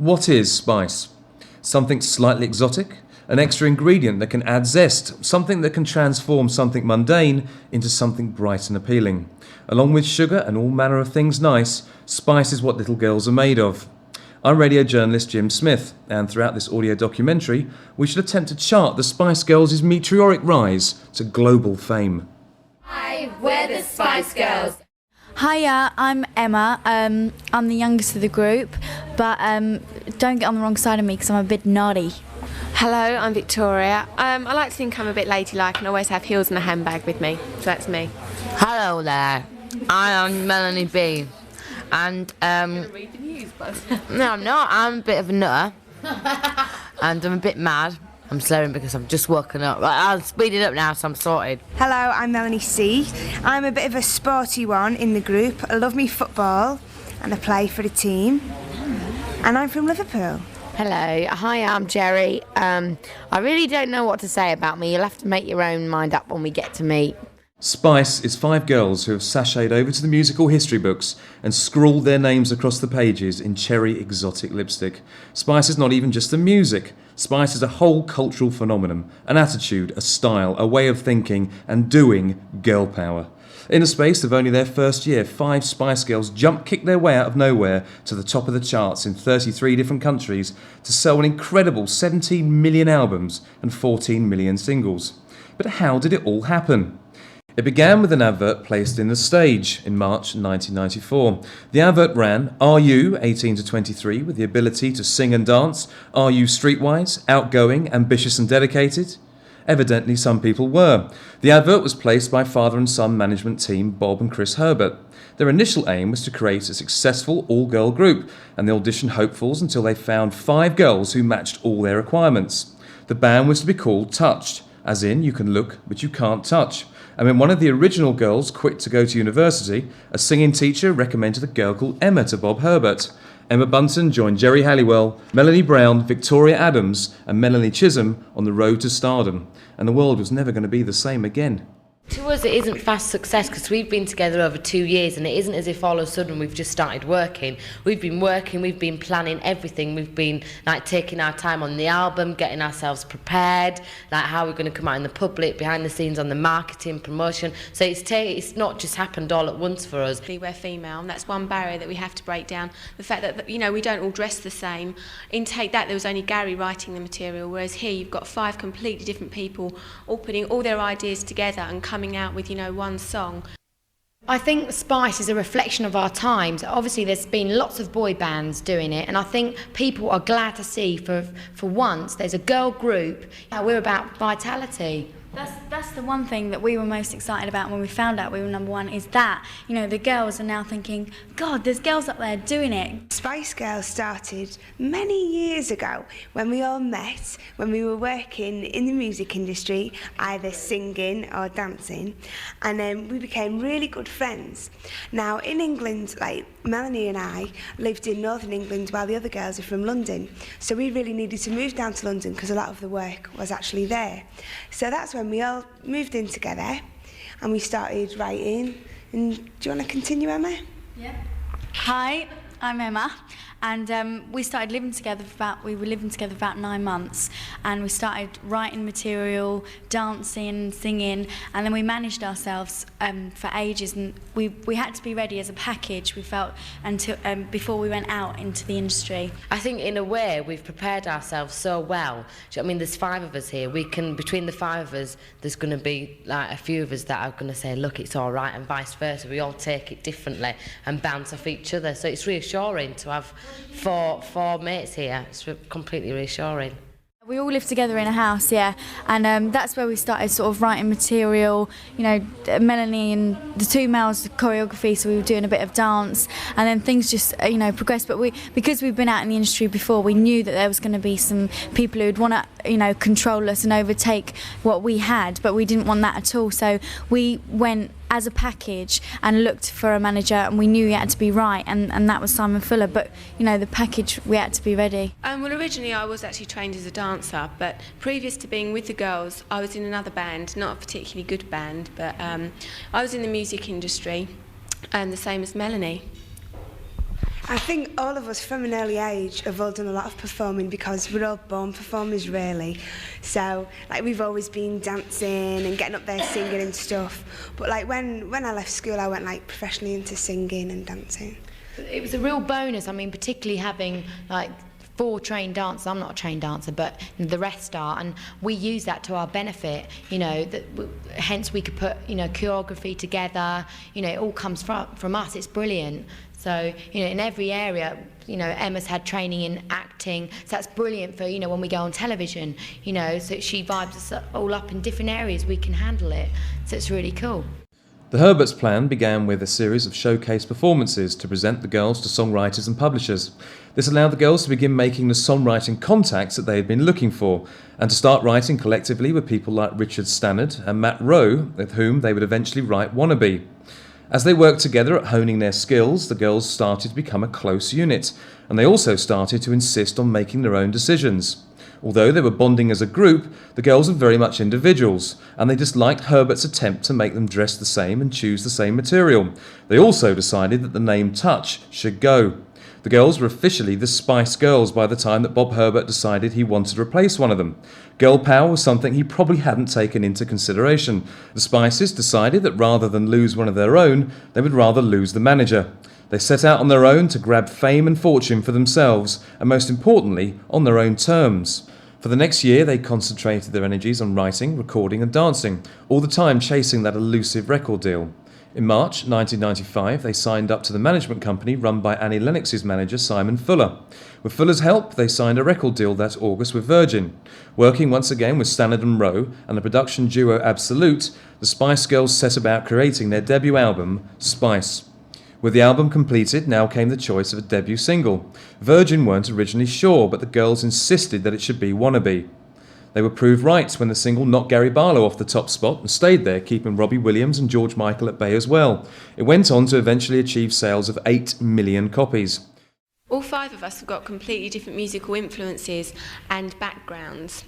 What is spice? Something slightly exotic? An extra ingredient that can add zest, something that can transform something mundane into something bright and appealing. Along with sugar and all manner of things nice, spice is what little girls are made of. I'm radio journalist Jim Smith, and throughout this audio documentary, we should attempt to chart the Spice Girls' meteoric rise to global fame. Hi, we're the Spice Girls. Hiya, I'm Emma. I'm the youngest of the group, but don't get on the wrong side of me because I'm a bit naughty. Hello, I'm Victoria. I like to think I'm a bit ladylike and always have heels and a handbag with me, so that's me. Hello there, I am Melanie B. And Read the news, bud. no, I'm not. I'm a bit of a nutter, and I'm a bit mad. I'm slurring because I've just woken up. Right, I'll speed it up now, so I'm sorted. Hello, I'm Melanie C. I'm a bit of a sporty one in the group. I love me football, and I play for a team. And I'm from Liverpool. Hello, hi, I'm Jerry. I really don't know what to say about me. You'll have to make your own mind up when we get to meet. Spice is 5 girls who have sashayed over to the musical history books and scrawled their names across the pages in cherry exotic lipstick. Spice is not even just the music. Spice is a whole cultural phenomenon, an attitude, a style, a way of thinking and doing girl power. In the space of only their first year, 5 Spice Girls jump-kicked their way out of nowhere to the top of the charts in 33 different countries to sell an incredible 17 million albums and 14 million singles. But how did it all happen? It began with an advert placed in The Stage in March 1994. The advert ran, "Are you 18 to 23 with the ability to sing and dance? Are you streetwise, outgoing, ambitious and dedicated?" Evidently some people were. The advert was placed by father and son management team Bob and Chris Herbert. Their initial aim was to create a successful all-girl group, and they auditioned hopefuls until they found 5 girls who matched all their requirements. The band was to be called Touched, as in you can look but you can't touch. And when one of the original girls quit to go to university, a singing teacher recommended a girl called Emma to Bob Herbert. Emma Bunton joined Jerry Halliwell, Melanie Brown, Victoria Adams and Melanie Chisholm on the road to stardom. And the world was never going to be the same again. To us, it isn't fast success because we've been together over 2 years, and it isn't as if all of a sudden we've just started working. We've been working, we've been planning everything. We've been like taking our time on the album, getting ourselves prepared, like how we're going to come out in the public, behind the scenes on the marketing, promotion. So it's not just happened all at once for us. We're female, and that's one barrier that we have to break down. The fact that, you know, we don't all dress the same. In Take That, there was only Gary writing the material, whereas here you've got 5 completely different people all putting all their ideas together and coming out with, you know, one song. I think Spice is a reflection of our times. Obviously, there's been lots of boy bands doing it, and I think people are glad to see for once there's a girl group. We're about vitality. That's the one thing that we were most excited about when we found out we were number 1, is that, you know, the girls are now thinking, God, there's girls up there doing it. Spice Girls started many years ago when we all met, when we were working in the music industry, either singing or dancing, and then we became really good friends. Now, in England, like, Melanie and I lived in Northern England while the other girls are from London, so we really needed to move down to London because a lot of the work was actually there. So that's when we all moved in together and we started writing. And do you want to continue, Emma? Yeah. Hi, I'm Emma, and we started living together we were living together for about 9 months, and we started writing material, dancing, singing, and then we managed ourselves for ages, and we had to be ready as a package, we felt, until before we went out into the industry. I think in a way we've prepared ourselves so well. Do you know what I mean? There's 5 of us here. We can, between the 5 of us, there's going to be like a few of us that are going to say, look, it's all right, and vice versa. We all take it differently and bounce off each other. So it's reassuring to have four mates here. It's completely reassuring. We all lived together in a house, yeah, and that's where we started sort of writing material. You know, Melanie and the 2 males choreography, so we were doing a bit of dance, and then things just you know, progressed. But because we've been out in the industry before, we knew that there was going to be some people who'd want to, you know, control us and overtake what we had, but we didn't want that at all. So we went as a package and looked for a manager, and we knew he had to be right, and that was Simon Fuller. But you know, the package, we had to be ready. Well, originally I was actually trained as a dancer, but previous to being with the girls, I was in another band, not a particularly good band, but I was in the music industry, the same as Melanie. I think all of us from an early age have all done a lot of performing because we're all born performers really. So like we've always been dancing and getting up there singing and stuff. But like when I left school I went like professionally into singing and dancing. It was a real bonus, I mean, particularly having like 4 trained dancers. I'm not a trained dancer, but the rest are, and we use that to our benefit, you know, hence we could put, you know, choreography together, you know, it all comes from us. It's brilliant. So, you know, in every area, you know, Emma's had training in acting, so that's brilliant for, you know, when we go on television, you know, so she vibes us all up in different areas, we can handle it, so it's really cool. The Herberts plan began with a series of showcase performances to present the girls to songwriters and publishers. This allowed the girls to begin making the songwriting contacts that they had been looking for, and to start writing collectively with people like Richard Stannard and Matt Rowe, with whom they would eventually write Wannabe. As they worked together at honing their skills, the girls started to become a close unit, and they also started to insist on making their own decisions. Although they were bonding as a group, the girls were very much individuals, and they disliked Herbert's attempt to make them dress the same and choose the same material. They also decided that the name Touch should go. The girls were officially the Spice Girls by the time that Bob Herbert decided he wanted to replace one of them. Girl power was something he probably hadn't taken into consideration. The Spices decided that rather than lose one of their own, they would rather lose the manager. They set out on their own to grab fame and fortune for themselves, and most importantly, on their own terms. For the next year, they concentrated their energies on writing, recording and dancing, all the time chasing that elusive record deal. In March 1995, they signed up to the management company run by Annie Lennox's manager Simon Fuller. With Fuller's help, they signed a record deal that August with Virgin. Working once again with Stannard and Rowe and the production duo Absolute, the Spice Girls set about creating their debut album, Spice. With the album completed, now came the choice of a debut single. Virgin weren't originally sure, but the girls insisted that it should be Wannabe. They were proved right when the single knocked Gary Barlow off the top spot and stayed there, keeping Robbie Williams and George Michael at bay as well. It went on to eventually achieve sales of 8 million copies. All 5 of us have got completely different musical influences and backgrounds.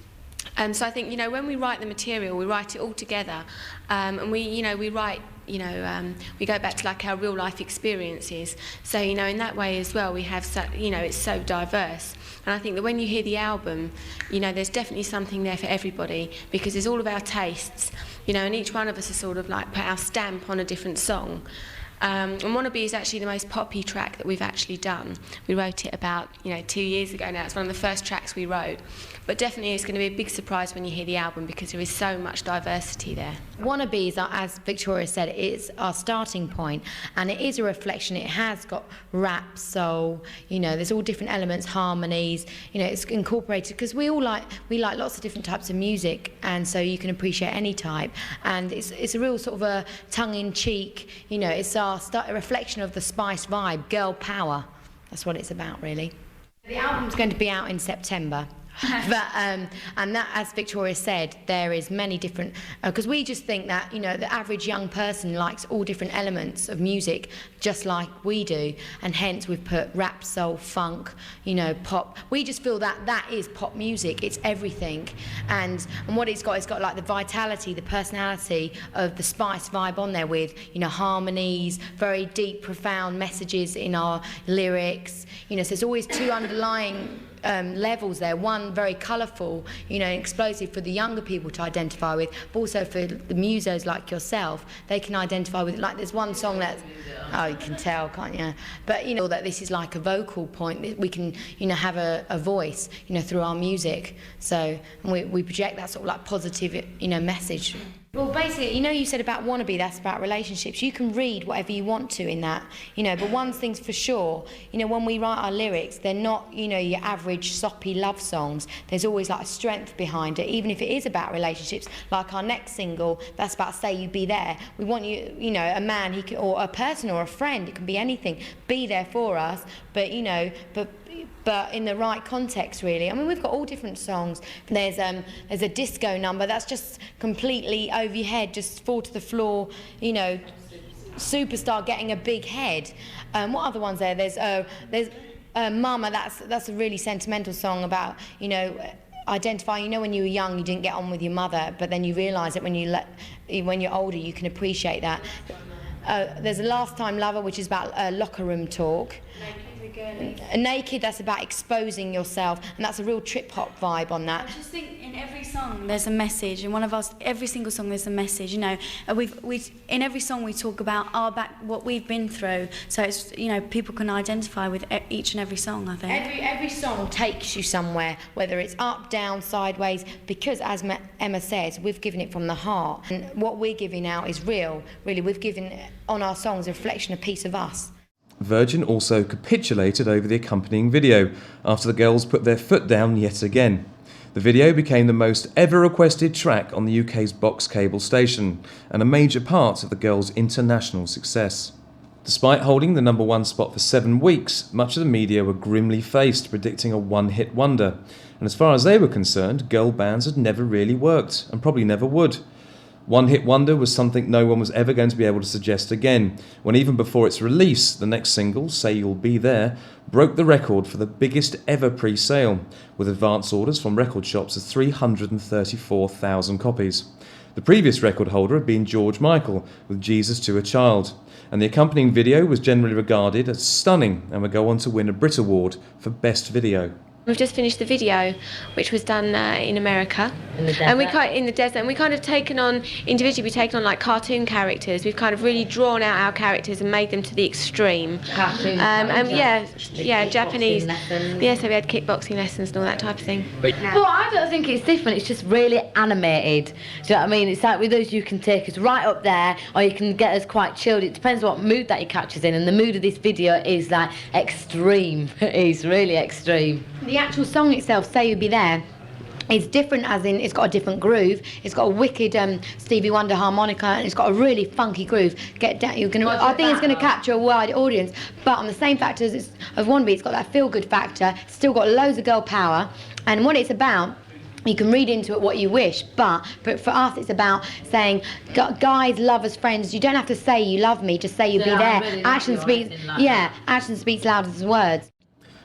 So I think, you know, when we write the material, we write it all together, and we write, we go back to like our real life experiences. So, you know, in that way as well, we have, it's so diverse. And I think that when you hear the album, you know, there's definitely something there for everybody, because there's all of our tastes, you know, and each one of us has sort of like put our stamp on a different song. And Wannabe is actually the most poppy track that we've actually done. We wrote it about, 2 years ago now. It's one of the first tracks we wrote. But definitely it's going to be a big surprise when you hear the album, because there is so much diversity there. Wannabe is, as Victoria said, it's our starting point, and it is a reflection. It has got rap, soul, there's all different elements, harmonies, it's incorporated, because we like lots of different types of music, and so you can appreciate any type, and it's a real sort of a tongue-in-cheek, it's a reflection of the Spice vibe, girl power. That's what it's about, really. The album's going to be out in September. But and that, as Victoria said, there is many different, because we just think that the average young person likes all different elements of music just like we do, and hence we've put rap, soul, funk, pop. We just feel that is pop music. It's everything, and what it's got like the vitality, the personality of the Spice vibe on there, with harmonies, very deep, profound messages in our lyrics. So there's always 2 underlying levels there, one very colourful, explosive for the younger people to identify with, but also for the musos like yourself, they can identify with, like there's one song that's, oh, you can tell, can't you? But that this is like a vocal point, we can have a voice through our music, so we project that sort of like positive message. Well, basically, you said about Wannabe, that's about relationships. You can read whatever you want to in that, but one thing's for sure, when we write our lyrics, they're not, your average soppy love songs. There's always like a strength behind it, even if it is about relationships. Like our next single, that's about Say You Be There. We want you, a man, or a person or a friend, it can be anything, be there for us, but, but in the right context, really. I mean, we've got all different songs. There's a disco number that's just completely over your head, just fall to the floor, superstar getting a big head. What other ones there? There's Mama, that's a really sentimental song about, identify, when you were young, you didn't get on with your mother, but then you realise that when you're older, you can appreciate that. There's a Last Time Lover, which is about locker room talk. Naked, that's about exposing yourself, and that's a real trip-hop vibe on that. I just think in every song there's a message. In every single song there's a message, you know. In every song we talk about what we've been through, so it's, you know, people can identify with each and every song, I think. Every song takes you somewhere, whether it's up, down, sideways, because as Emma says, we've given it from the heart, and what we're giving out is real. Really, we've given on our songs a reflection, a piece of us. Virgin also capitulated over the accompanying video after the girls put their foot down yet again. The video became the most ever requested track on the UK's box cable station and a major part of the girls' international success. Despite holding the #1 spot for 7 weeks, much of the media were grimly faced, predicting a one-hit wonder. And as far as they were concerned, girl bands had never really worked and probably never would. One-hit wonder was something no one was ever going to be able to suggest again, when even before its release, the next single, Say You'll Be There, broke the record for the biggest ever pre-sale, with advance orders from record shops of 334,000 copies. The previous record holder had been George Michael with Jesus to a Child, and the accompanying video was generally regarded as stunning and would go on to win a Brit Award for Best Video. We've just finished the video, which was done in America. In the desert. And in the desert, and we kind of taken on, individually we've taken on like cartoon characters. We've kind of really drawn out our characters and made them to the extreme. Cartoon And characters. Japanese. Lessons. Yeah, so we had kickboxing lessons and all that type of thing. But I don't think it's different, it's just really animated. Do you know what I mean? It's like with those you can take us right up there, or you can get us quite chilled. It depends what mood that you catch us in, and the mood of this video is like extreme. It is really extreme. The actual song itself, Say You'll Be There, it's different, as in it's got a different groove. It's got a wicked Stevie Wonder harmonica, and it's got a really funky groove. Get down, I think it's going to capture a wide audience. But on the same factor as Wannabe, it's got that feel-good factor. It's still got loads of girl power, and what it's about, you can read into it what you wish, but for us it's about saying, guys, lovers, friends, you don't have to say you love me, just say you'll be there. Really action speaks louder than words.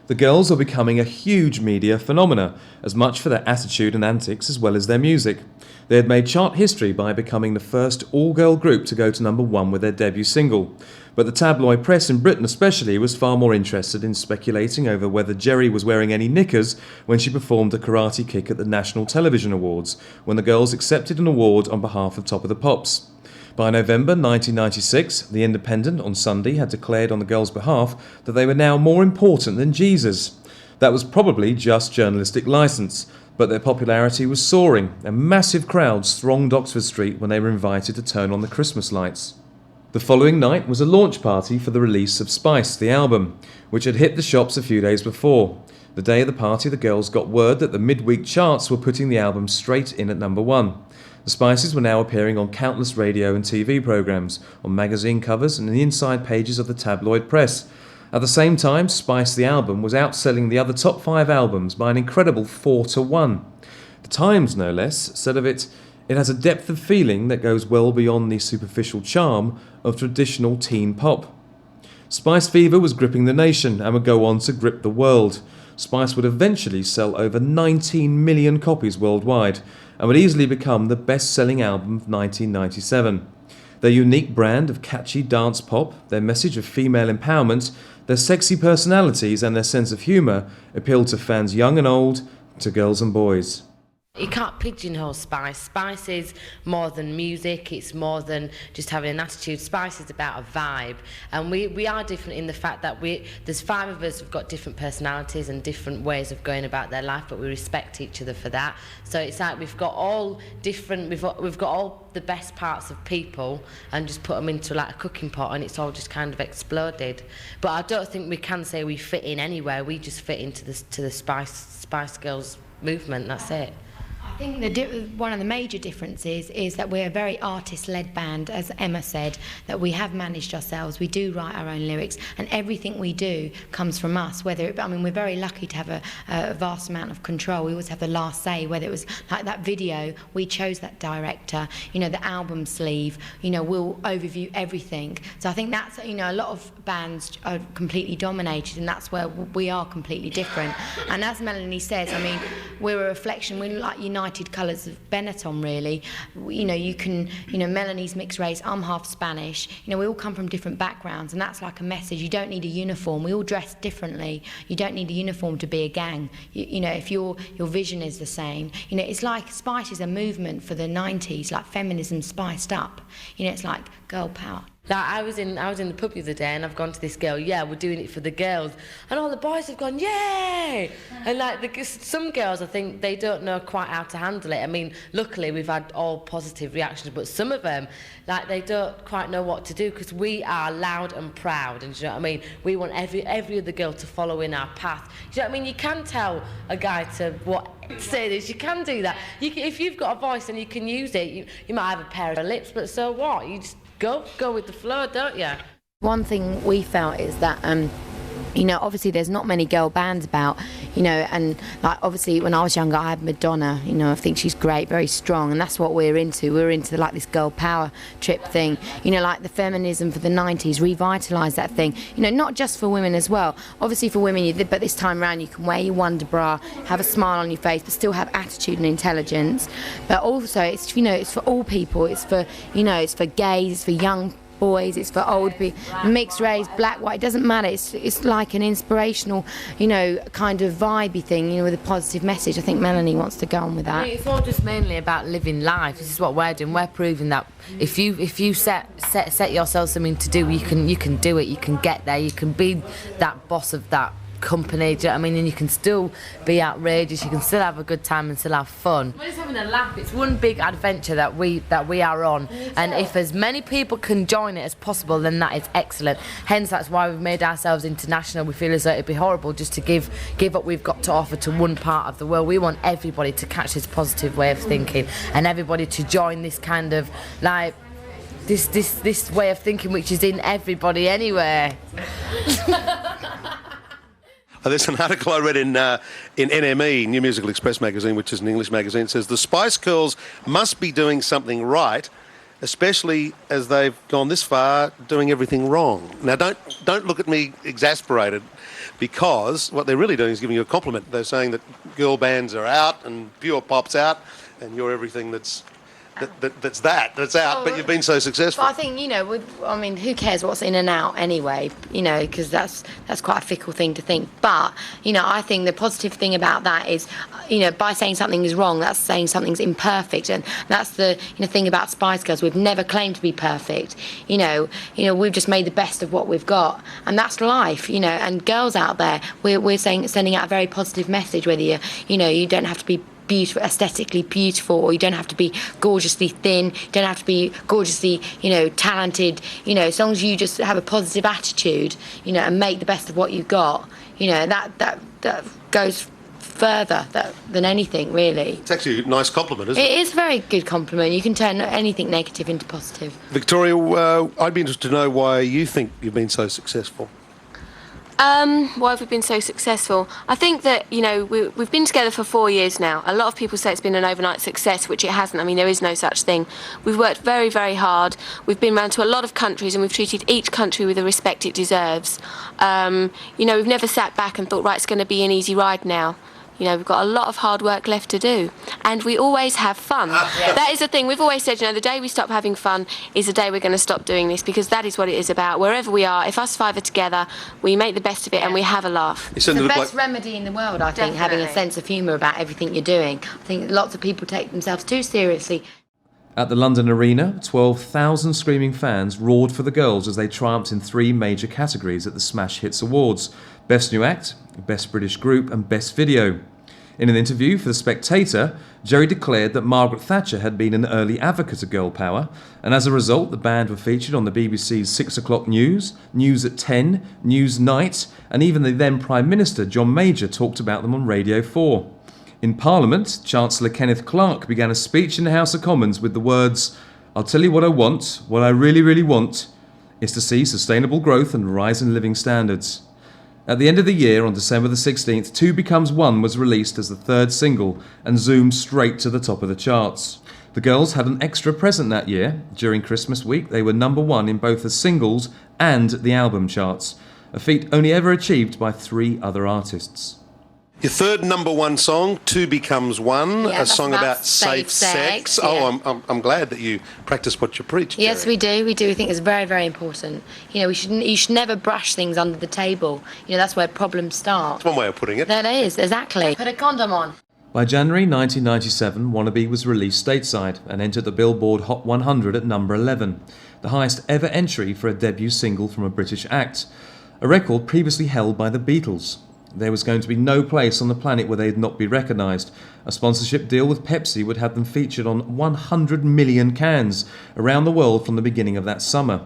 The girls are becoming a huge media phenomena, as much for their attitude and antics as well as their music. They had made chart history by becoming the first all-girl group to go to #1 with their debut single. But the tabloid press in Britain especially was far more interested in speculating over whether Geri was wearing any knickers when she performed a karate kick at the National Television Awards, when the girls accepted an award on behalf of Top of the Pops. By November 1996, The Independent on Sunday had declared on the girls' behalf that they were now more important than Jesus. That was probably just journalistic licence, but their popularity was soaring, and massive crowds thronged Oxford Street when they were invited to turn on the Christmas lights. The following night was a launch party for the release of Spice, the album, which had hit the shops a few days before. The day of the party, the girls got word that the midweek charts were putting the album straight in at #1. The Spices were now appearing on countless radio and TV programmes, on magazine covers and the inside pages of the tabloid press. At the same time, Spice the album was outselling the other top 5 albums by an incredible 4-1. The Times, no less, said of it, "It has a depth of feeling that goes well beyond the superficial charm of traditional teen pop." Spice fever was gripping the nation and would go on to grip the world. Spice would eventually sell over 19 million copies worldwide and would easily become the best-selling album of 1997. Their unique brand of catchy dance pop, their message of female empowerment, their sexy personalities and their sense of humour appealed to fans young and old, to girls and boys. You can't pigeonhole Spice. Spice is more than music, it's more than just having an attitude. Spice is about a vibe, and we are different in the fact that there's 5 of us who've got different personalities and different ways of going about their life, but we respect each other for that. So it's like we've got all different, we've got all the best parts of people and just put them into like a cooking pot, and it's all just kind of exploded. But I don't think we can say we fit in anywhere. We just fit into the Spice Girls movement, that's it. I think one of the major differences is that we're a very artist-led band, as Emma said, that we have managed ourselves, we do write our own lyrics, and everything we do comes from us. We're very lucky to have a vast amount of control. We always have the last say, whether it was like that video, we chose that director, the album sleeve, we'll overview everything. So I think that's, a lot of bands are completely dominated, and that's where we are completely different. And as Melanie says, we're a reflection, we're like United united colours of Benetton, really. You know, you can, you know, Melanie's mixed race, I'm half Spanish. You know, we all come from different backgrounds, and that's like a message. You don't need a uniform. We all dress differently. You don't need a uniform to be a gang. You know, if your vision is the same. You know, it's like Spice is a movement for the 90s, like feminism spiced up. You know, it's like girl power. Like I was in the pub the other day, and I've gone to this girl, yeah, we're doing it for the girls, and all the boys have gone, yay! And like some girls, I think they don't know quite how to handle it. I mean, luckily we've had all positive reactions, but some of them, like, they don't quite know what to do, because we are loud and proud, and you know what I mean? We want every other girl to follow in our path. You know what I mean? You can tell a guy to say this, you can do that. If you've got a voice and you can use it, you might have a pair of lips, but so what? You just go with the flow, don't you? One thing we felt is that, you know, obviously there's not many girl bands about, you know, and like obviously when I was younger I had Madonna, you know, I think she's great, very strong, and that's what we're into. We're into like this girl power trip thing, you know, like the feminism for the 90s, revitalised that thing, you know, not just for women as well. Obviously for women, but this time around you can wear your Wonder Bra, have a smile on your face, but still have attitude and intelligence. But also it's, you know, it's for all people. It's for, you know, it's for gays, it's for young boys, it's for old people, mixed race, black, white, it doesn't matter. It's like an inspirational, you know, kind of vibey thing, you know, with a positive message. I think Melanie wants to go on with that. It's all just mainly about living life. This is what we're doing. We're proving that if you set yourself something to do, you can do it. You can get there. You can be that boss of that company, do you know what I mean? And you can still be outrageous, you can still have a good time and still have fun. We're just having a laugh. It's one big adventure that we are on, and if as many people can join it as possible, then that is excellent. Hence that's why we've made ourselves international. We feel as though it'd be horrible just to give what we've got to offer to one part of the world. We want everybody to catch this positive way of thinking, and everybody to join this kind of like this way of thinking which is in everybody anyway. There's an article I read in NME, New Musical Express magazine, which is an English magazine. It says the Spice Girls must be doing something right, especially as they've gone this far doing everything wrong. Now, don't look at me exasperated, because what they're really doing is giving you a compliment. They're saying that girl bands are out and pure pop's out, and you're everything that's out, but you've been so successful. But I think, you know, I mean, who cares what's in and out anyway, you know, because that's quite a fickle thing to think. But, you know, I think the positive thing about that is, you know, by saying something is wrong, that's saying something's imperfect. And that's the, you know, thing about Spice Girls. We've never claimed to be perfect. You know, we've just made the best of what we've got. And that's life, you know. And girls out there, we're sending out a very positive message, whether you don't have to be beautiful, aesthetically beautiful, or you don't have to be gorgeously thin, you don't have to be gorgeously, you know, talented, you know, as long as you just have a positive attitude, you know, and make the best of what you've got, you know, that goes further than anything, really. It's actually a nice compliment, isn't it? It is a very good compliment. You can turn anything negative into positive. Victoria, I'd be interested to know why you think you've been so successful. Why have we been so successful? I think that, you know, we've been together for 4 years now. A lot of people say it's been an overnight success, which it hasn't. I mean, there is no such thing. We've worked very, very hard. We've been around to a lot of countries, and we've treated each country with the respect it deserves. You know, we've never sat back and thought, right, it's going to be an easy ride now. You know, we've got a lot of hard work left to do, and we always have fun. That is the thing. We've always said, you know, the day we stop having fun is the day we're going to stop doing this, because that is what it is about. Wherever we are, if us five are together, we make the best of it and we have a laugh. It's the best remedy in the world, I think, having a sense of humour about everything you're doing. I think lots of people take themselves too seriously. At the London Arena, 12,000 screaming fans roared for the girls as they triumphed in 3 major categories at the Smash Hits Awards: Best New Act, Best British Group and Best Video. In an interview for The Spectator, Jerry declared that Margaret Thatcher had been an early advocate of girl power, and as a result the band were featured on the BBC's 6 o'clock news, News at 10, News Night, and even the then Prime Minister John Major talked about them on Radio 4. In Parliament, Chancellor Kenneth Clarke began a speech in the House of Commons with the words, "I'll tell you what I want, what I really, really want, is to see sustainable growth and rise in living standards." At the end of the year, on December the 16th, 2 Becomes One was released as the 3rd single and zoomed straight to the top of the charts. The girls had an extra present that year. During Christmas week, they were number 1 in both the singles and the album charts, a feat only ever achieved by 3 other artists. Your third #1 song, Two Becomes One, Yeah, a song about safe sex. Oh, I'm glad that you practice what you preach. Yes, Jerry. we do. We do. We think it's very, very important. You know, you should never brush things under the table. You know, that's where problems start. That's one way of putting it. That is, exactly. Put a condom on. By January 1997, Wannabe was released stateside and entered the Billboard Hot 100 at number 11, the highest ever entry for a debut single from a British act, a record previously held by the Beatles. There was going to be no place on the planet where they'd not be recognised. A sponsorship deal with Pepsi would have them featured on 100 million cans around the world from the beginning of that summer.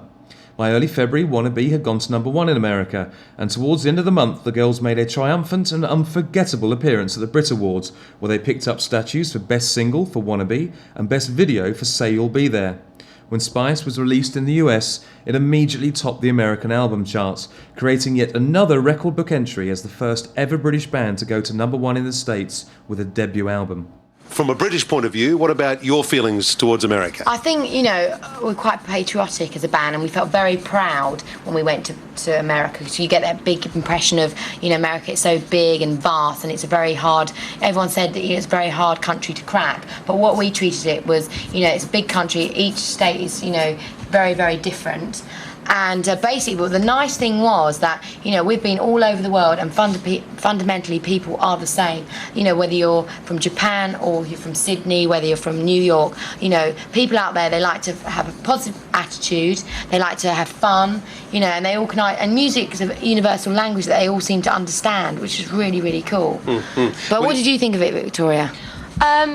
By early February, Wannabe had gone to #1 in America, and towards the end of the month, the girls made a triumphant and unforgettable appearance at the Brit Awards, where they picked up statues for Best Single for Wannabe and Best Video for Say You'll Be There. When Spice was released in the US, it immediately topped the American album charts, creating yet another record book entry as the first ever British band to go to #1 in the States with a debut album. From a British point of view, what about your feelings towards America? I think, you know, we're quite patriotic as a band, and we felt very proud when we went to America, because you get that big impression of, you know, America, it's so big and vast, and it's a very hard, everyone said that it's a very hard country to crack, but what we treated it was, you know, it's a big country, each state is, you know, very, very different. And basically, well, the nice thing was that, you know, we've been all over the world, and fundamentally people are the same. You know, whether you're from Japan or you're from Sydney, whether you're from New York, you know, people out there, they like to have a positive attitude, they like to have fun, you know, and they all and music is a universal language that they all seem to understand, which is really, really cool. But what did you think of it, Victoria?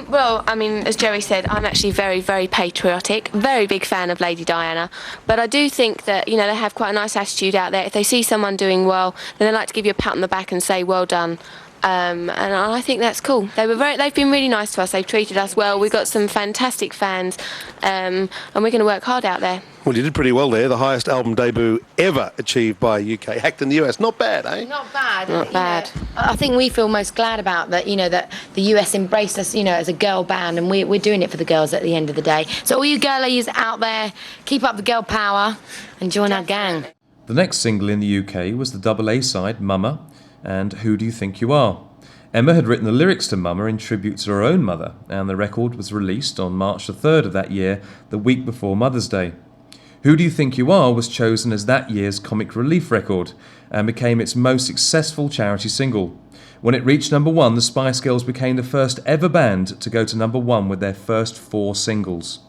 Well, I mean, as Jerry said, I'm actually very, very patriotic, very big fan of Lady Diana, but I do think that, you know, they have quite a nice attitude out there. If they see someone doing well, then they like to give you a pat on the back and say, well done. And I think that's cool. They've been really nice to us. They've treated us well. We've got some fantastic fans, and we're going to work hard out there. Well, you did pretty well there. The highest album debut ever achieved by a UK act in the US. Not bad, eh? Not bad. Not bad. I think we feel most glad about that, you know, that the US embraced us, you know, as a girl band, and we're doing it for the girls at the end of the day. So all you girlies out there, keep up the girl power and join our gang. The next single in the UK was the double A side, Mama, and Who Do You Think You Are? Emma had written the lyrics to Mama in tribute to her own mother, and the record was released on March the 3rd of that year, the week before Mother's Day. Who Do You Think You Are was chosen as that year's comic relief record and became its most successful charity single. When it reached #1, the Spice Girls became the first ever band to go to #1 with their first 4 singles.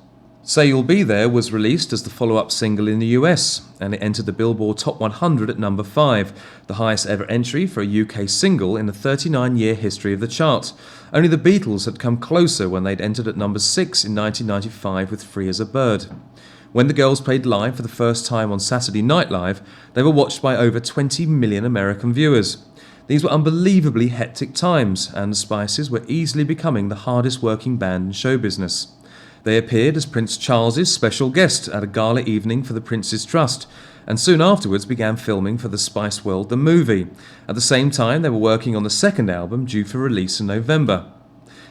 Say You'll Be There was released as the follow-up single in the US, and it entered the Billboard Top 100 at number 5, the highest ever entry for a UK single in the 39-year history of the chart. Only the Beatles had come closer when they'd entered at number 6 in 1995 with Free as a Bird. When the girls played live for the first time on Saturday Night Live, they were watched by over 20 million American viewers. These were unbelievably hectic times, and the Spices were easily becoming the hardest working band in show business. They appeared as Prince Charles's special guest at a gala evening for the Prince's Trust, and soon afterwards began filming for the Spiceworld the movie. At the same time, they were working on the second album due for release in November.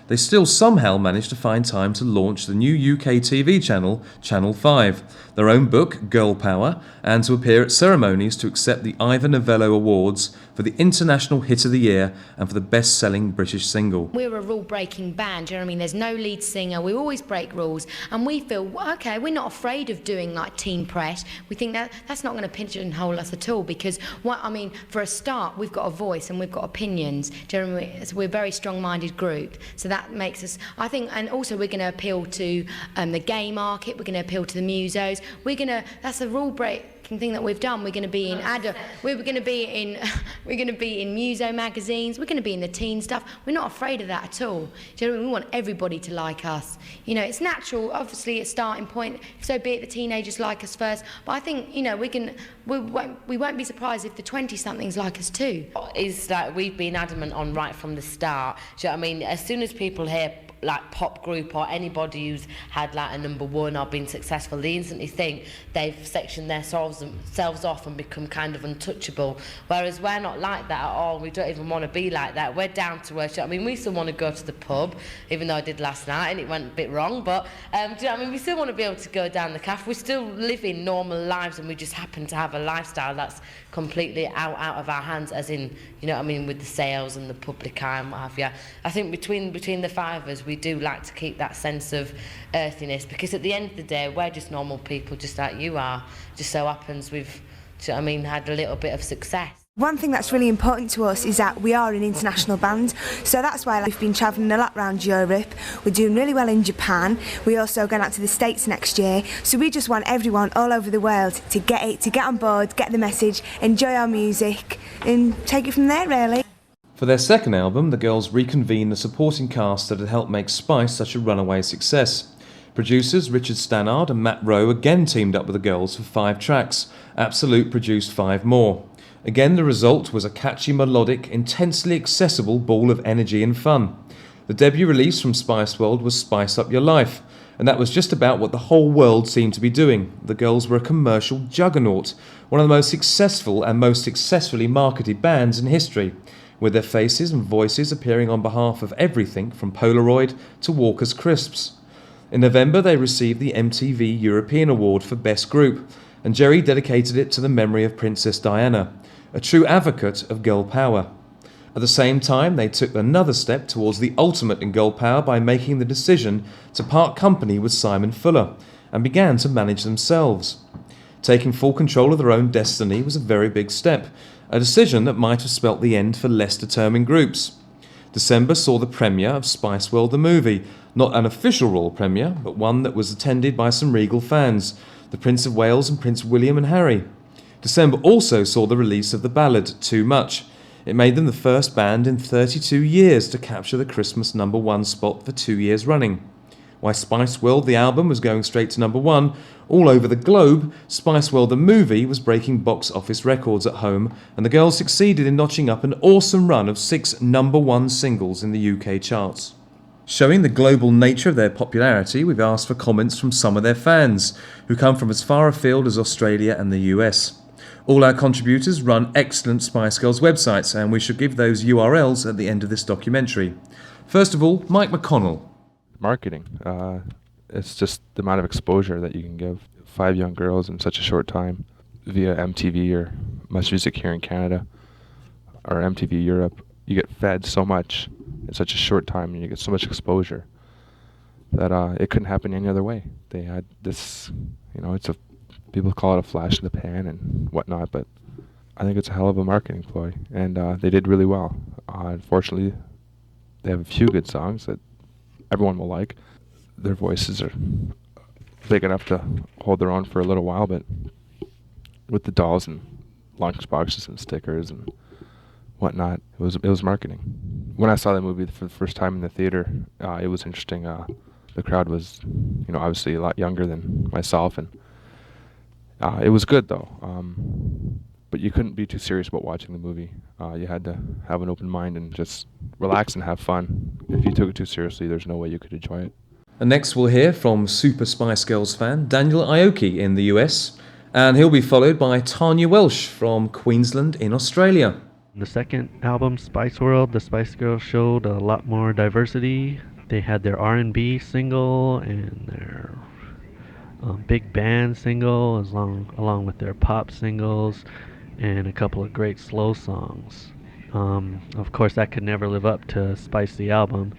They still somehow managed to find time to launch the new UK TV channel, Channel 5, their own book, Girl Power, and to appear at ceremonies to accept the Ivor Novello Awards for the International Hit of the Year and for the best-selling British single. We're a rule-breaking band, do you know what I mean? There's no lead singer, we always break rules, and we feel, okay, we're not afraid of doing like teen press. We think that that's not going to pigeonhole us at all, because, for a start, we've got a voice and we've got opinions. Do you know what I mean? So we're a very strong-minded group, so that makes us, I think, and also we're going to appeal to the gay market, we're going to appeal to the musos, that's a rule-breaking thing that we've done. We're going to be in we're going to be in muso magazines, we're going to be in the teen stuff. We're not afraid of that at all. Do you know what I mean? We want everybody to like us. You know, it's natural, obviously, a starting point, so be it the teenagers like us first, but I think, you know, we won't be surprised if the 20-somethings like us too. Is like we've been adamant on right from the start. Do you know what I mean? As soon as people hear like pop group or anybody who's had like a #1 or been successful, they instantly think they've sectioned themselves off and become kind of untouchable. Whereas we're not like that at all. We don't even want to be like that. We're down to earth. I mean, we still want to go to the pub, even though I did last night and it went a bit wrong. But do you know what I mean? We still want to be able to go down the cafe. We're still living normal lives, and we just happen to have a lifestyle that's completely out of our hands, as in, you know what I mean, with the sales and the public eye and what have you. I think between the five of us, we do like to keep that sense of earthiness, because at the end of the day, we're just normal people, just like you are. Just so happens we've, do you know what I mean, had a little bit of success. One thing that's really important to us is that we are an international band, so that's why we've been travelling a lot around Europe. We're doing really well in Japan. We're also going out to the States next year, so we just want everyone all over the world to get on board, get the message, enjoy our music and take it from there, really. For their second album, the girls reconvened the supporting cast that had helped make Spice such a runaway success. Producers Richard Stannard and Matt Rowe again teamed up with the girls for 5 tracks. Absolute produced 5 more. Again, the result was a catchy, melodic, intensely accessible ball of energy and fun. The debut release from Spiceworld was Spice Up Your Life, and that was just about what the whole world seemed to be doing. The girls were a commercial juggernaut, one of the most successful and most successfully marketed bands in history, with their faces and voices appearing on behalf of everything from Polaroid to Walker's Crisps. In November, they received the MTV European Award for Best Group, and Jerry dedicated it to the memory of Princess Diana, a true advocate of girl power. At the same time, they took another step towards the ultimate in girl power by making the decision to part company with Simon Fuller, and began to manage themselves. Taking full control of their own destiny was a very big step, a decision that might have spelt the end for less determined groups. December saw the premiere of Spiceworld the movie, not an official royal premiere, but one that was attended by some regal fans, the Prince of Wales and Prince William and Harry. December also saw the release of the ballad Too Much. It made them the first band in 32 years to capture the Christmas #1 spot for 2 years running. While Spiceworld the album was going straight to #1, all over the globe, Spiceworld the movie was breaking box office records at home, and the girls succeeded in notching up an awesome run of 6 #1 singles in the UK charts. Showing the global nature of their popularity, we've asked for comments from some of their fans, who come from as far afield as Australia and the US. All our contributors run excellent Spice Girls websites, and we should give those URLs at the end of this documentary. First of all, Mike McConnell. Marketing. It's just the amount of exposure that you can give 5 young girls in such a short time via MTV or Much Music here in Canada or MTV Europe. You get fed so much in such a short time, and you get so much exposure that it couldn't happen any other way. They had this, people call it a flash in the pan and whatnot, but I think it's a hell of a marketing ploy, and they did really well. Unfortunately, they have a few good songs that everyone will like. Their voices are big enough to hold their own for a little while, but with the dolls and lunch boxes and stickers and whatnot, it was marketing. When I saw the movie for the first time in the theater, it was interesting. The crowd was, obviously a lot younger than myself, and it was good though. But you couldn't be too serious about watching the movie. You had to have an open mind and just relax and have fun. If you took it too seriously, there's no way you could enjoy it. And next we'll hear from Super Spice Girls fan Daniel Aoki in the US, and he'll be followed by Tanya Welsh from Queensland in Australia. The second album, Spiceworld, the Spice Girls showed a lot more diversity. They had their R&B single and their big band single, along with their pop singles, and a couple of great slow songs. Of course, that could never live up to Spice the album,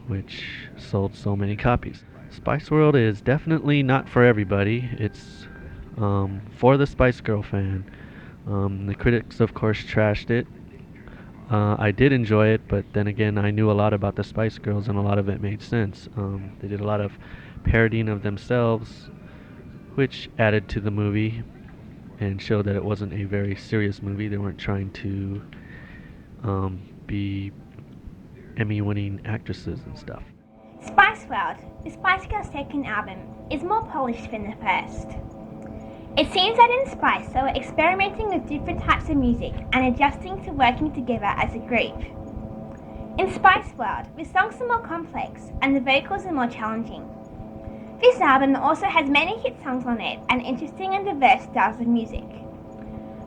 which sold so many copies. Spiceworld is definitely not for everybody. It's for the Spice Girl fan. The critics, of course, trashed it. I did enjoy it, but then again, I knew a lot about the Spice Girls, and a lot of it made sense. They did a lot of parodying of themselves, which added to the movie and showed that it wasn't a very serious movie. They weren't trying to be Emmy-winning actresses and stuff. Spiceworld, the Spice Girls' second album, is more polished than the first. It seems that in Spice they were experimenting with different types of music and adjusting to working together as a group. In Spiceworld, the songs are more complex and the vocals are more challenging. This album also has many hit songs on it and interesting and diverse styles of music.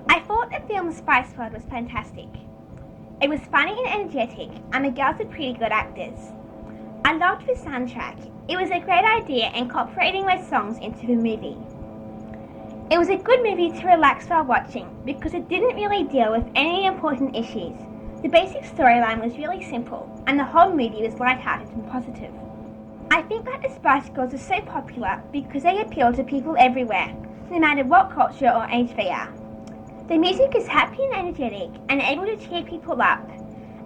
I thought the film Spiceworld was fantastic. It was funny and energetic, and the girls are pretty good actors. I loved the soundtrack. It was a great idea incorporating those songs into the movie. It was a good movie to relax while watching because it didn't really deal with any important issues. The basic storyline was really simple, and the whole movie was lighthearted and positive. I think that the Spice Girls are so popular because they appeal to people everywhere, no matter what culture or age they are. The music is happy and energetic and able to cheer people up,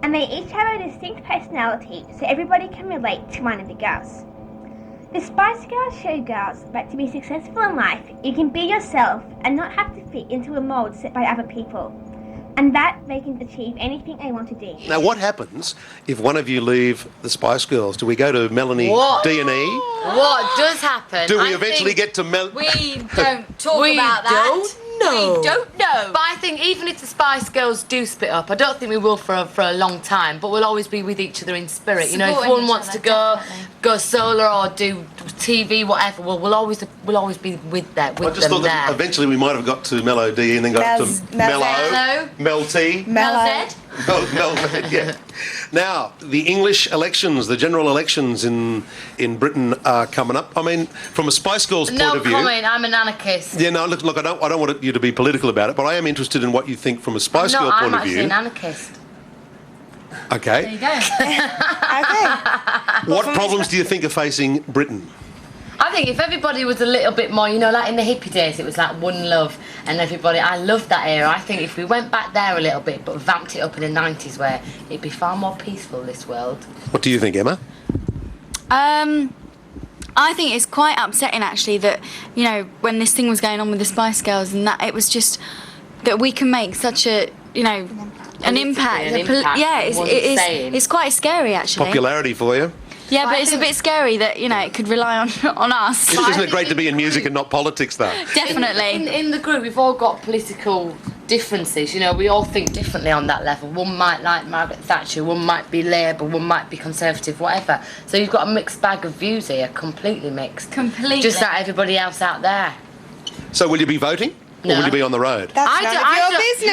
and they each have a distinct personality so everybody can relate to one of the girls. The Spice Girls show girls that to be successful in life, you can be yourself and not have to fit into a mould set by other people, and that they can achieve anything they want to do. Now, what happens if one of you leave the Spice Girls? Do we go to Melanie D&E? What does happen? Do we eventually get to We don't talk about that. No. We don't know. But I think even if the Spice Girls do split up, I don't think we will for a long time, but we'll always be with each other in spirit. You know, if one wants to go solo or do TV, whatever, well, we'll always be with that. I just thought that eventually we might have got to Mellow D and then got to Mellow, Mel T, Mel Z. Mel Z, yeah. Now, the English elections, the general elections in Britain are coming up. I mean, from a Spice Girls point of view... No comment, I'm an anarchist. Yeah, no, look, I don't want you to be political about it, but I am interested in what you think from a Spice Girl point of view. No, I'm actually an anarchist. Okay. There you go. Okay. What problems do you think are facing Britain? I think if everybody was a little bit more, you know, like in the hippie days, it was like one love and everybody, I loved that era. I think if we went back there a little bit, but vamped it up in the 90s where it'd be far more peaceful, this world. What do you think, Emma? I think it's quite upsetting actually that, you know, when this thing was going on with the Spice Girls and that, it was just that we can make such a, you know, an impact. Yeah, it's quite scary actually. Popularity for you? Yeah, but it's a bit scary that, you know, it could rely on us. Isn't it great to be in music and not politics, though? Definitely. In the group, we've all got political differences. You know, we all think differently on that level. One might like Margaret Thatcher, one might be Labour, one might be Conservative, whatever. So you've got a mixed bag of views here, completely mixed. Completely. Just like everybody else out there. So will you be voting? Or will you be on the road? That's none of your business.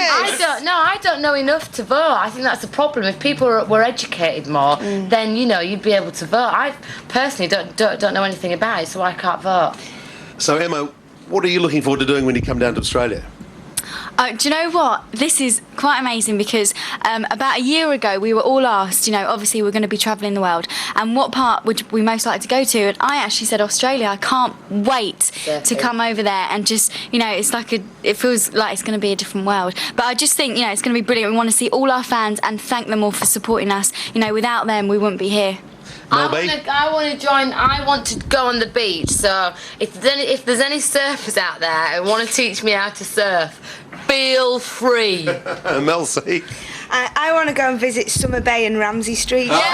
I don't know enough to vote. I think that's the problem. If people were educated more, then, you know, you'd be able to vote. I personally don't know anything about it, so I can't vote. So, Emma, what are you looking forward to doing when you come down to Australia? Do you know what? This is quite amazing because about a year ago we were all asked, you know, obviously we're going to be travelling the world and what part would we most like to go to, and I actually said Australia. I can't wait to come over there and just, you know, it feels like it's going to be a different world, but I just think, you know, it's going to be brilliant. We want to see all our fans and thank them all for supporting us. You know, without them we wouldn't be here. I want to join. I want to go on the beach. So if there's any surfers out there who want to teach me how to surf, feel free. Mel C. I want to go and visit Summer Bay and Ramsey Street. Yeah!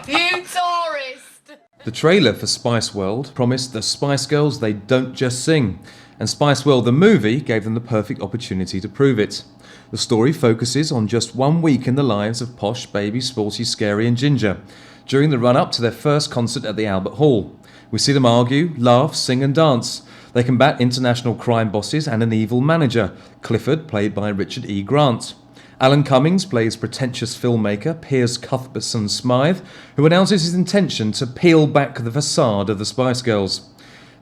You tourist! The trailer for Spiceworld promised the Spice Girls they don't just sing, and Spiceworld the movie gave them the perfect opportunity to prove it. The story focuses on just 1 week in the lives of Posh, Baby, Sporty, Scary and Ginger, during the run-up to their first concert at the Albert Hall. We see them argue, laugh, sing and dance. They combat international crime bosses and an evil manager, Clifford, played by Richard E. Grant. Alan Cummings plays pretentious filmmaker Piers Cuthbertson Smythe, who announces his intention to peel back the facade of the Spice Girls.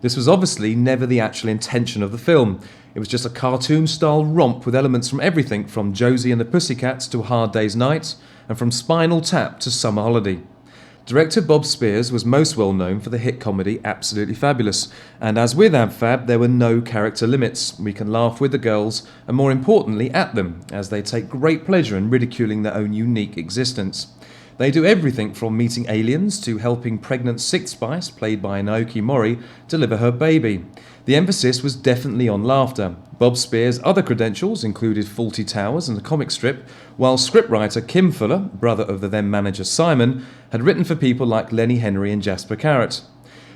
This was obviously never the actual intention of the film. It was just a cartoon-style romp with elements from everything from Josie and the Pussycats to A Hard Day's Night, and from Spinal Tap to Summer Holiday. Director Bob Spears was most well known for the hit comedy Absolutely Fabulous, and as with AbFab, there were no character limits. We can laugh with the girls, and more importantly at them, as they take great pleasure in ridiculing their own unique existence. They do everything from meeting aliens to helping pregnant Sixth Spice, played by Naoki Mori, deliver her baby. The emphasis was definitely on laughter. Bob Spears' other credentials included Fawlty Towers and a comic strip, while scriptwriter Kim Fuller, brother of the then manager Simon, had written for people like Lenny Henry and Jasper Carrott.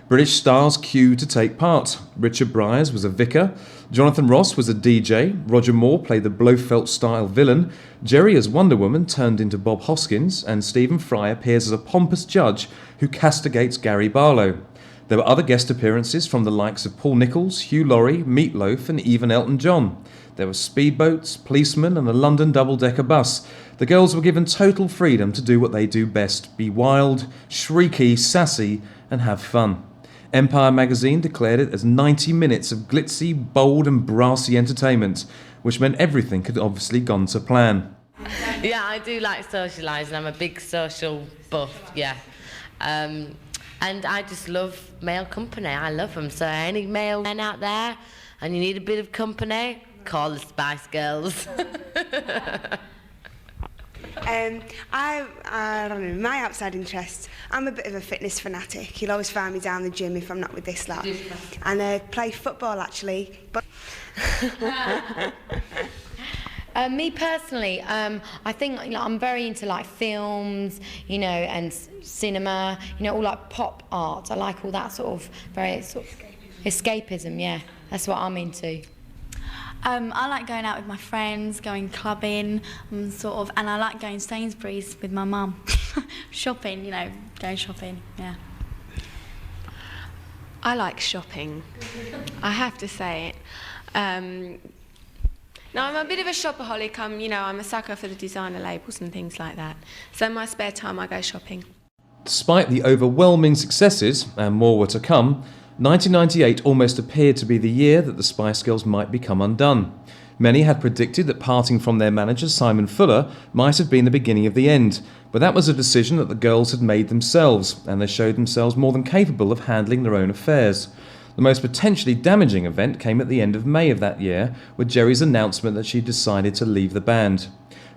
British stars queued to take part. Richard Bryars was a vicar, Jonathan Ross was a DJ, Roger Moore played the Blofeld-style villain, Jerry as Wonder Woman turned into Bob Hoskins, and Stephen Fry appears as a pompous judge who castigates Gary Barlow. There were other guest appearances from the likes of Paul Nichols, Hugh Laurie, Meat Loaf and even Elton John. There were speedboats, policemen and a London double-decker bus. The girls were given total freedom to do what they do best, be wild, shrieky, sassy and have fun. Empire magazine declared it as 90 minutes of glitzy, bold and brassy entertainment, which meant everything had obviously gone to plan. Yeah, I do like socialising. I'm a big social buff, yeah. And I just love male company. I love them. So any male men out there and you need a bit of company, call the Spice Girls. I don't know, my outside interests, I'm a bit of a fitness fanatic. You'll always find me down the gym if I'm not with this lot. And play football actually. But me personally, I think I'm very into like films, and cinema, all like pop art. I like all that sort of escapism. Yeah, that's what I'm into. I like going out with my friends, going clubbing, and I like going Sainsbury's with my mum. Shopping, going shopping, yeah. I like shopping. I have to say it. No, I'm a bit of a shopaholic. I'm a sucker for the designer labels and things like that. So in my spare time, I go shopping. Despite the overwhelming successes, and more were to come, 1998 almost appeared to be the year that the Spice Girls might become undone. Many had predicted that parting from their manager Simon Fuller might have been the beginning of the end, but that was a decision that the girls had made themselves, and they showed themselves more than capable of handling their own affairs. The most potentially damaging event came at the end of May of that year, with Jerry's announcement that she decided to leave the band.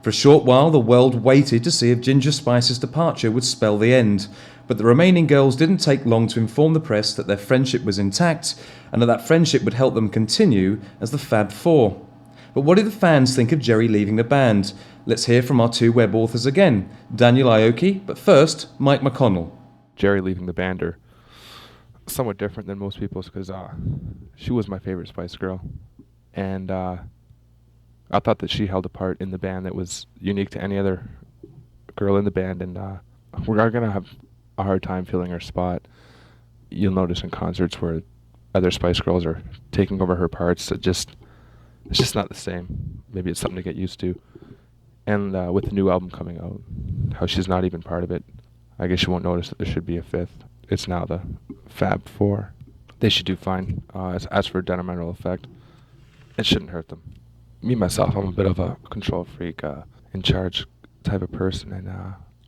For a short while, the world waited to see if Ginger Spice's departure would spell the end, but the remaining girls didn't take long to inform the press that their friendship was intact and that friendship would help them continue as the Fab Four. But what did the fans think of Jerry leaving the band? Let's hear from our two web authors again, Daniel Aoki, but first, Mike McConnell. Jerry leaving the band are somewhat different than most people's because she was my favorite Spice Girl, and I thought that she held a part in the band that was unique to any other girl in the band, and we're going to have a hard time filling her spot. You'll notice in concerts where other Spice Girls are taking over her parts. It's just not the same. Maybe it's something to get used to. And with the new album coming out, how she's not even part of it, I guess you won't notice that there should be a fifth. It's now the Fab Four. They should do fine. As for detrimental effect, it shouldn't hurt them. Me, myself, I'm a bit of a control freak, in charge type of person, and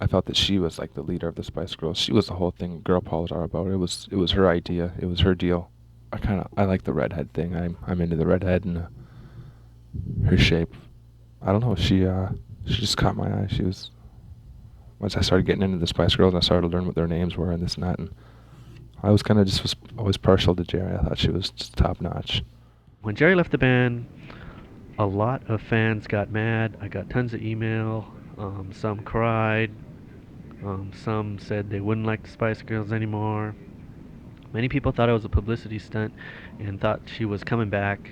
I felt that she was like the leader of the Spice Girls. She was the whole thing girl powers are about. It was her idea. It was her deal. I like the redhead thing. I'm into the redhead and her shape. I don't know. She just caught my eye. Once I started getting into the Spice Girls, and I started to learn what their names were and this and that, and I was always partial to Jerry. I thought she was just top notch. When Jerry left the band, a lot of fans got mad. I got tons of email. Some cried. Some said they wouldn't like the Spice Girls anymore. Many people thought it was a publicity stunt and thought she was coming back.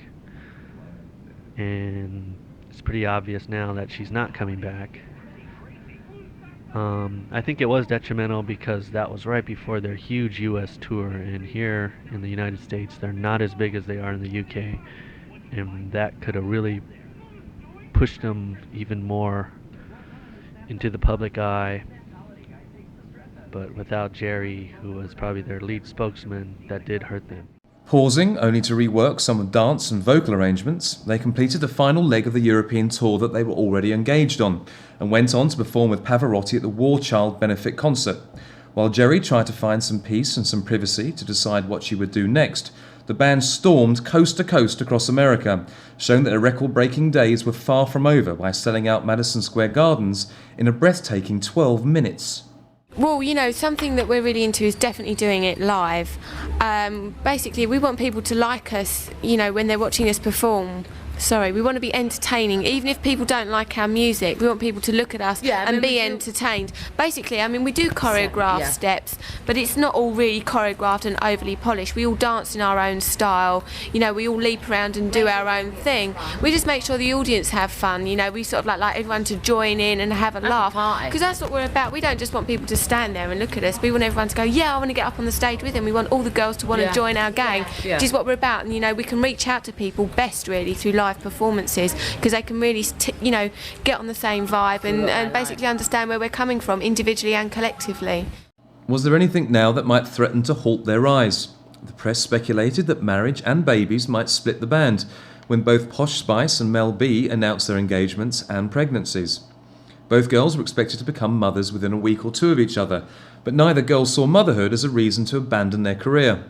And it's pretty obvious now that she's not coming back. I think it was detrimental because that was right before their huge U.S. tour, and here in the United States they're not as big as they are in the UK, and that could have really pushed them even more into the public eye. But without Jerry, who was probably their lead spokesman, that did hurt them. Pausing only to rework some dance and vocal arrangements, they completed the final leg of the European tour that they were already engaged on, and went on to perform with Pavarotti at the War Child benefit concert. While Jerry tried to find some peace and some privacy to decide what she would do next, the band stormed coast to coast across America, showing that their record-breaking days were far from over by selling out Madison Square Gardens in a breathtaking 12 minutes. Well, something that we're really into is definitely doing it live. Basically, we want people to like us, when they're watching us perform. we want to be entertaining. Even if people don't like our music, we want people to look at us and be entertained. Basically, I mean, we do choreograph steps, but it's not all really choreographed and overly polished. We all dance in our own style. You know, we all leap around and do our own thing. We just make sure the audience have fun. You know, we sort of like everyone to join in and have a laugh, because that's what we're about. We don't just want people to stand there and look at us. We want everyone to go, yeah, I want to get up on the stage with them. We want all the girls to want to join our gang, which is what we're about. And you know, we can reach out to people best really through live performances, because they can really get on the same vibe and basically understand where we're coming from individually and collectively. Was there anything now that might threaten to halt their rise? The press speculated that marriage and babies might split the band when both Posh Spice and Mel B announced their engagements and pregnancies. Both girls were expected to become mothers within a week or two of each other, but neither girl saw motherhood as a reason to abandon their career.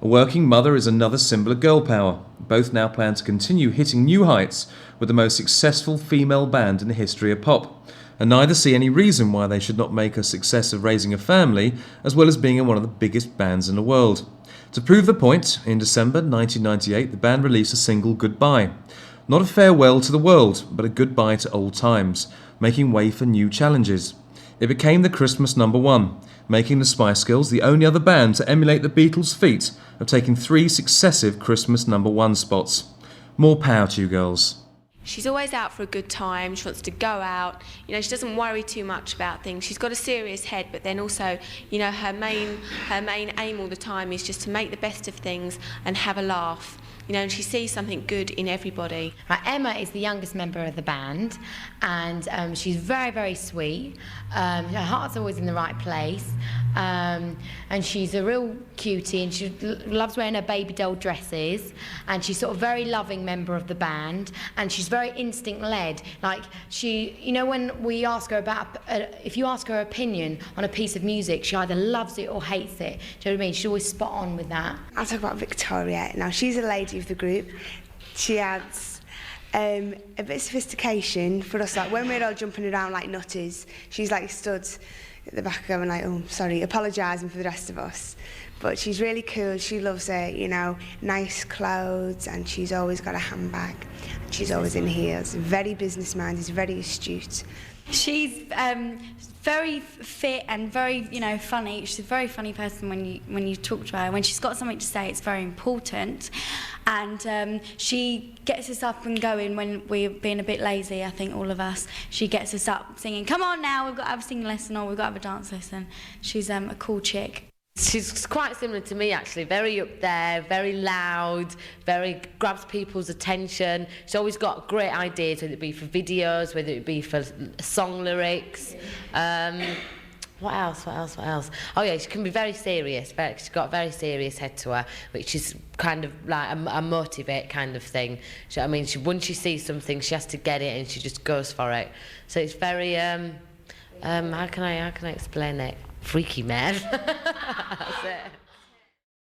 A working mother is another symbol of girl power. Both now plan to continue hitting new heights with the most successful female band in the history of pop, and neither see any reason why they should not make a success of raising a family as well as being in one of the biggest bands in the world. To prove the point, in December 1998 the band released a single, Goodbye. Not a farewell to the world, but a goodbye to old times, making way for new challenges. It became the Christmas #1, making the Spice Girls the only other band to emulate the Beatles' feat of taking 3 successive Christmas #1 spots. More power to you girls. She's always out for a good time. She wants to go out. You know, she doesn't worry too much about things. She's got a serious head, but then also, you know, her main aim all the time is just to make the best of things and have a laugh. You know, and she sees something good in everybody. Right, Emma is the youngest member of the band, and she's very, very sweet. Her heart's always in the right place, and she's a real cutie, and she loves wearing her baby doll dresses, and she's sort of very loving member of the band, and she's very instinct-led. Like, she, you know, when we ask her about, if you ask her opinion on a piece of music, she either loves it or hates it. Do you know what I mean? She's always spot on with that. I'll talk about Victoria. Now, she's a lady of the group. She adds a bit of sophistication for us. Like, when we're all jumping around like nutters, she's like stood at the back going like, oh, sorry, apologising for the rest of us. But she's really cool. She loves her, you know, nice clothes, and she's always got a handbag. And she's always in heels. Very business-minded, very astute. She's very fit and very, you know, funny. She's a very funny person when you talk to her. When she's got something to say, it's very important. And she gets us up and going when we're being a bit lazy, I think, all of us. She gets us up singing, come on now, we've got to have a singing lesson or we've got to have a dance lesson. She's a cool chick. She's quite similar to me, actually. Very up there, very loud, very grabs people's attention. She's always got great ideas, whether it be for videos, whether it be for song lyrics. What else? Oh yeah, she can be very serious. She's got a very serious head to her, which is kind of like a motivate kind of thing. I mean, once she sees something, she has to get it, and she just goes for it. So it's very how can I explain it? Freaky man. That's it.